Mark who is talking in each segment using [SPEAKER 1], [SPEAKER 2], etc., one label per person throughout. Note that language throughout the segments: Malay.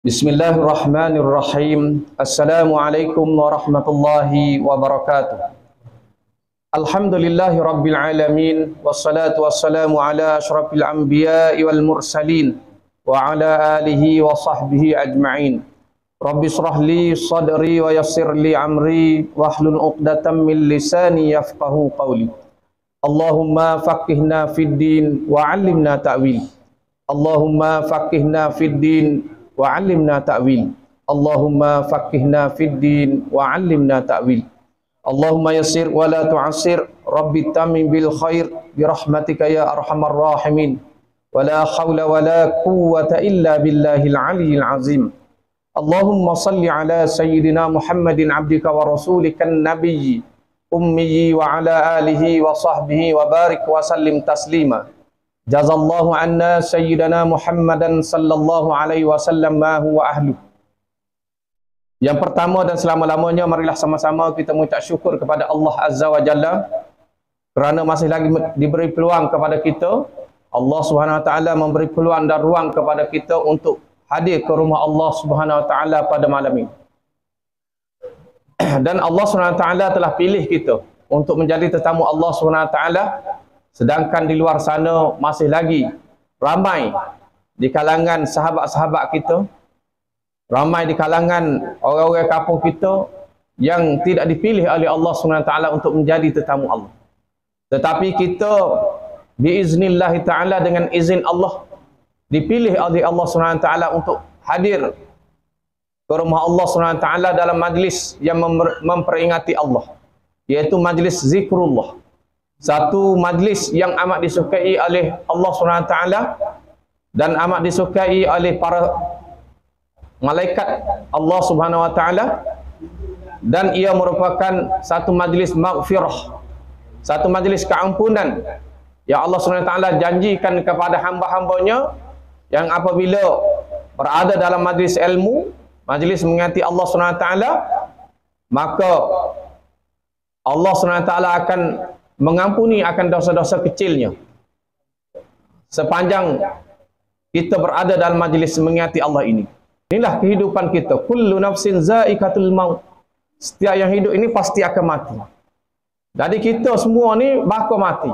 [SPEAKER 1] Bismillahirrahmanirrahim. Assalamualaikum warahmatullahi wabarakatuh. Alhamdulillahi rabbil alamin. Wassalatu wassalamu ala ashrafil anbiya'i wal mursalin wa ala alihi wa sahbihi ajma'in. Rabbi shrah li sadri wa yassir li amri wahlul 'uqdatam min lisani yafqahu qawli. Allahumma faqihna fid din wa 'allimna ta'wil. Allahumma faqihna fid din wa 'allimna ta'wil. Allahumma faqihna fid din wa 'allimna ta'wil. Allahumma yassir wa la tu'assir. Rabbi tamim bil khair bi rahmatika ya arhamar rahimin. Wa la hawla wa la quwwata illa billahil aliyyil azim. Allahumma salli ala sayyidina Muhammadin abdika wa rasulika an-nabiyyi ummi wa ala alihi wa sahbihi wa barik wa sallim taslima. Jazallahu anna sayyidana Muhammadan sallallahu alaihi wasallam ma huwa ahlu. Yang pertama dan selama-lamanya, marilah sama-sama kita mengucap syukur kepada Allah Azza wa Jalla kerana masih lagi diberi peluang kepada kita. Allah Subhanahu wa taala memberi peluang dan ruang kepada kita untuk hadir ke rumah Allah Subhanahu wa taala pada malam ini. Dan Allah Subhanahu wa taala telah pilih kita untuk menjadi tetamu Allah Subhanahu wa taala. Sedangkan di luar sana masih lagi ramai di kalangan sahabat-sahabat kita, ramai di kalangan orang-orang kampung kita yang tidak dipilih oleh Allah SWT untuk menjadi tetamu Allah. Tetapi kita biiznillah ta'ala, dengan izin Allah, dipilih oleh Allah SWT untuk hadir ke rumah Allah SWT dalam majlis yang memperingati Allah, yaitu majlis zikrullah. Satu majlis yang amat disukai oleh Allah SWT dan amat disukai oleh para malaikat Allah Subhanahu wa taala, dan ia merupakan satu majlis maghfirah, satu majlis keampunan yang Allah Subhanahu wa taala janjikan kepada hamba-hambanya yang apabila berada dalam majlis ilmu, majlis mengingati Allah Subhanahu wa taala, maka Allah Subhanahu wa taala akan mengampuni akan dosa-dosa kecilnya sepanjang kita berada dalam majlis mengingati Allah ini. Inilah kehidupan kita. Kullu nafsin za'iqatul maut. Setiap yang hidup ini pasti akan mati. Jadi kita semua ni bakal mati.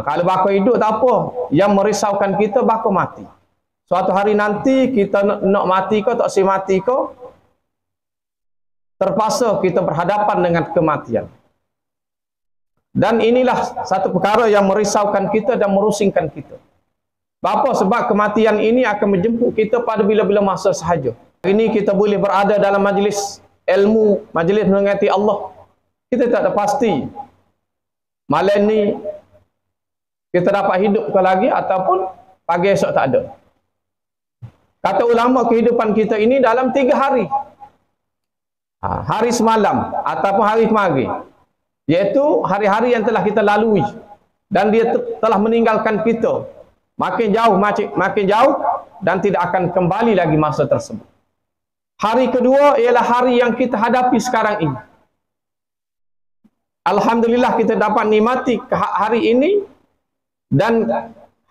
[SPEAKER 1] Kalau bakal hidup tak apa. Yang merisaukan kita bakal mati. Suatu hari nanti kita nak mati ke tak si mati ke, terpaksa kita berhadapan dengan kematian. Dan inilah satu perkara yang merisaukan kita dan merusingkan kita. Apa? Sebab kematian ini akan menjemput kita pada bila-bila masa sahaja. Ini kita boleh berada dalam majlis ilmu, majlis mengingati Allah. Kita tak ada pasti malam ni kita dapat hidup ke lagi ataupun pagi esok tak ada. Kata ulama, kehidupan kita ini dalam 3 hari. Hari semalam ataupun hari kemarin, iaitu hari-hari yang telah kita lalui dan dia telah meninggalkan kita. Makin jauh dan tidak akan kembali lagi masa tersebut. Hari kedua ialah hari yang kita hadapi sekarang ini. Alhamdulillah kita dapat nikmati hari ini, dan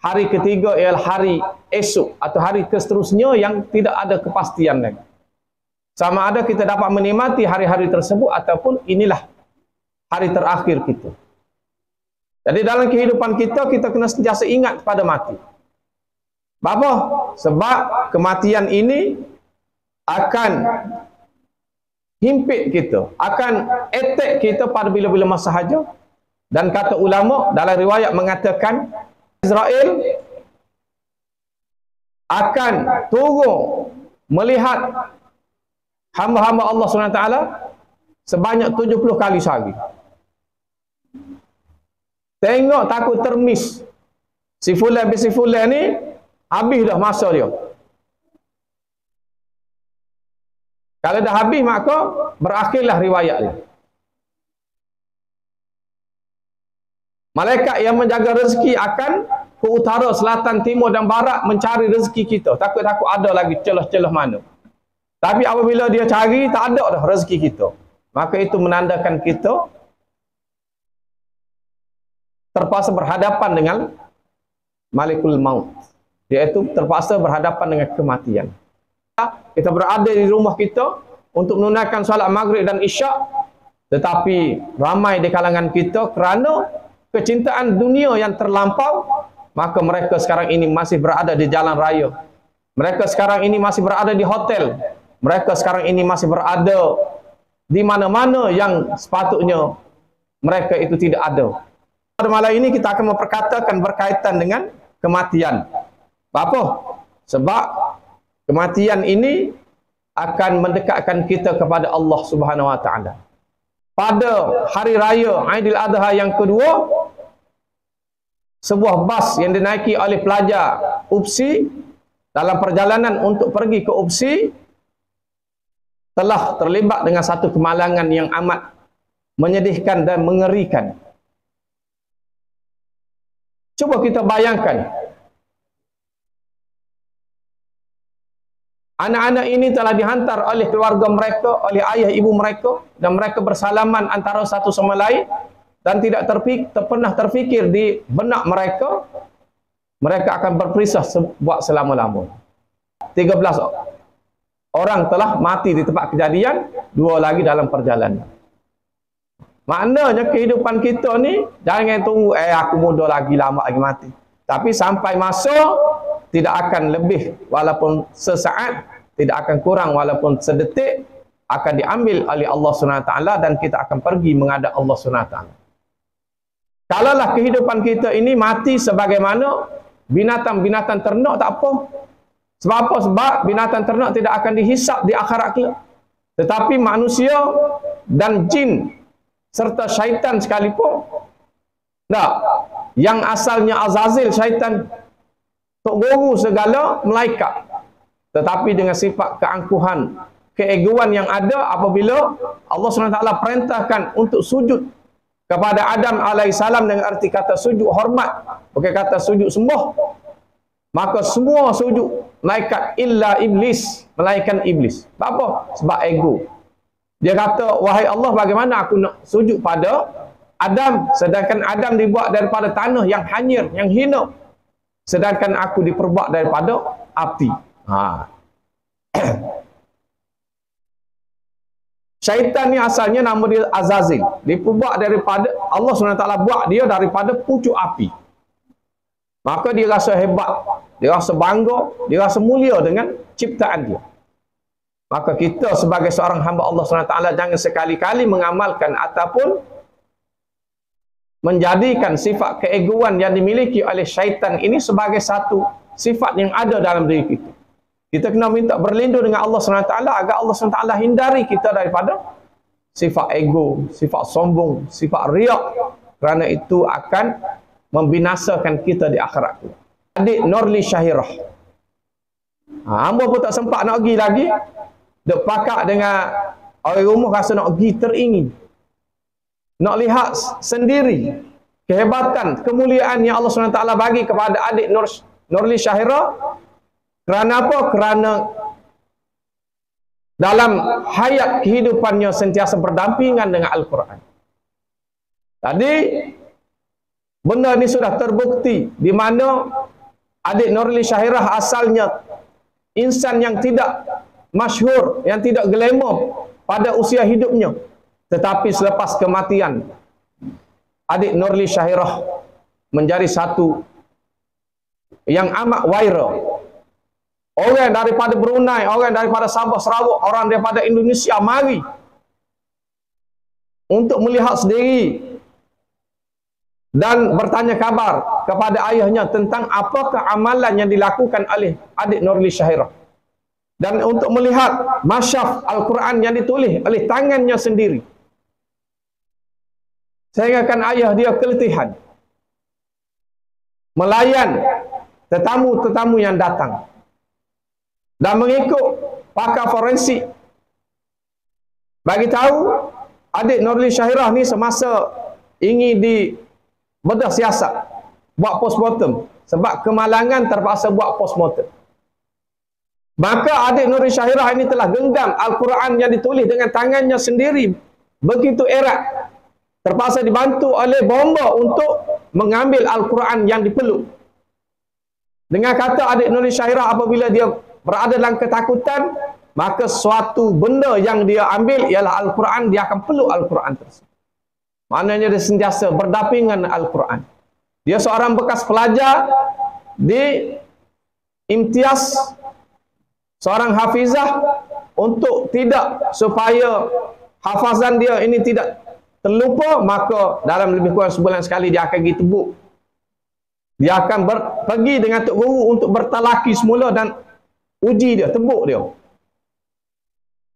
[SPEAKER 1] hari ketiga ialah hari esok atau hari seterusnya yang tidak ada kepastian lagi. Sama ada kita dapat menikmati hari-hari tersebut ataupun inilah hari terakhir kita. Jadi dalam kehidupan kita, kita kena sentiasa ingat pada mati. Apa? Sebab kematian ini akan himpit kita, akan attack kita pada bila-bila masa sahaja. Dan kata ulama, dalam riwayat mengatakan Israel akan turun melihat hamba-hamba Allah SWT sebanyak 70 kali sehari. Tengok takut termis. Si fulan bin si fulan ni habis dah masa dia. Kalau dah habis maka berakhirlah riwayat dia. Malaikat yang menjaga rezeki akan ke utara, selatan, timur dan barat mencari rezeki kita. Takut-takut ada lagi celah-celah mana. Tapi apabila dia cari, tak ada dah rezeki kita. Maka itu menandakan kita terpaksa berhadapan dengan Malikul Maut. iaitu terpaksa berhadapan dengan kematian. Kita berada di rumah kita untuk menunaikan solat maghrib dan isyak, tetapi ramai di kalangan kita kerana kecintaan dunia yang terlampau, maka mereka sekarang ini masih berada di jalan raya. Mereka sekarang ini masih berada di hotel. Mereka sekarang ini masih berada di mana-mana yang sepatutnya mereka itu tidak ada. Pada malam ini kita akan memperkatakan berkaitan dengan kematian. Apa? Sebab kematian ini akan mendekatkan kita kepada Allah Subhanahu Wa Taala. Pada hari raya Aidil Adha yang kedua, sebuah bas yang dinaiki oleh pelajar UPSI dalam perjalanan untuk pergi ke UPSI telah terlibat dengan satu kemalangan yang amat menyedihkan dan mengerikan. Cuba kita bayangkan, anak-anak ini telah dihantar oleh keluarga mereka, oleh ayah ibu mereka, dan mereka bersalaman antara satu sama lain, dan tidak pernah terfikir di benak mereka, mereka akan berpisah buat selama-lamanya. 13 orang telah mati di tempat kejadian, 2 lagi dalam perjalanan. Maknanya kehidupan kita ni, jangan tunggu, aku muda lagi, lama lagi mati. Tapi sampai masa, tidak akan lebih walaupun sesaat, tidak akan kurang walaupun sedetik, akan diambil oleh Allah SWT dan kita akan pergi menghadap Allah SWT. Kalaulah kehidupan kita ini mati sebagaimana binatang-binatang ternak, tak apa. Sebab apa? Sebab binatang ternak tidak akan dihisap di akhirat kelak. Tetapi manusia dan jin serta syaitan sekalipun, tak, yang asalnya Azazil syaitan, tok guru segala malaikat, tetapi dengan sifat keangkuhan, keegoan yang ada apabila Allah SWT perintahkan untuk sujud kepada Adam alaihissalam dengan arti kata sujud hormat, bukan kata sujud sembah, maka semua sujud malaikat illa iblis, melainkan iblis. Apa? Sebab ego. Dia kata, wahai Allah, bagaimana aku nak sujud pada Adam, sedangkan Adam dibuat daripada tanah yang hanyir, yang hina, sedangkan aku diperbuat daripada api. Syaitan ni asalnya nama dia Azazil. Diperbuat daripada Allah SWT, buat dia daripada pucuk api. Maka dia rasa hebat, dia rasa bangga, dia rasa mulia dengan ciptaan dia. Maka kita sebagai seorang hamba Allah SWT jangan sekali-kali mengamalkan ataupun menjadikan sifat keegoan yang dimiliki oleh syaitan ini sebagai satu sifat yang ada dalam diri kita. Kita kena minta berlindung dengan Allah SWT agar Allah SWT hindari kita daripada sifat ego, sifat sombong, sifat riak. Kerana itu akan membinasakan kita di akhirat. Adik Nurli Syahirah. Hamba pun tak sempat nak pergi lagi. Duk pakak dengan orang rumah rasa nak pergi teringin. Nak lihat sendiri kehebatan, kemuliaan yang Allah SWT bagi kepada adik Nurli Syahirah. Kerana apa? Kerana dalam hayat kehidupannya sentiasa berdampingan dengan Al-Quran. Tadi benda ni sudah terbukti di mana adik Nurli Syahirah asalnya insan yang tidak masyhur, yang tidak glamour pada usia hidupnya. Tetapi selepas kematian, adik Nurli Syahirah menjadi satu yang amat viral. Orang daripada Brunei, orang daripada Sabah Sarawak, orang daripada Indonesia mari untuk melihat sendiri dan bertanya kabar kepada ayahnya tentang apakah amalan yang dilakukan oleh adik Nurli Syahirah. Dan untuk melihat masyaf Al-Quran yang ditulis oleh tangannya sendiri. Sehingga kan ayah dia keletihan melayan tetamu-tetamu yang datang. Dan mengikut pakar forensik bagi tahu adik Nurli Syahirah ni semasa ingin dibedah siasat buat postmortem, sebab kemalangan terpaksa buat postmortem. Maka adik Nurli Syahirah ini telah genggam Al-Quran yang ditulis dengan tangannya sendiri begitu erat, terpaksa dibantu oleh bomba untuk mengambil Al-Quran yang dipeluk. Dengan kata adik Nuri Syahirah, apabila dia berada dalam ketakutan, maka suatu benda yang dia ambil ialah Al-Quran, dia akan peluk Al-Quran tersebut. Maknanya dia sentiasa berdampingan Al-Quran. Dia seorang bekas pelajar di imtiaz, seorang hafizah, untuk tidak, supaya hafazan dia ini tidak terlupa, maka dalam lebih kurang sebulan sekali dia akan pergi tebuk. Dia akan pergi dengan Tok Guru untuk bertalaki semula dan uji dia, tebuk dia.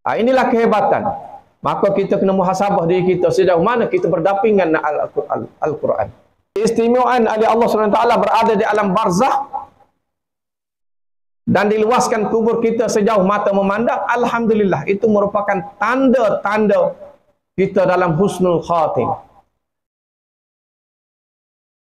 [SPEAKER 1] Inilah kehebatan. Maka kita kena muhasabah diri kita sejauh mana kita berdampingan dengan Al-Quran. Istimewaan oleh Allah SWT berada di alam barzah dan diluaskan kubur kita sejauh mata memandang. Alhamdulillah, itu merupakan tanda-tanda kita dalam husnul khatim.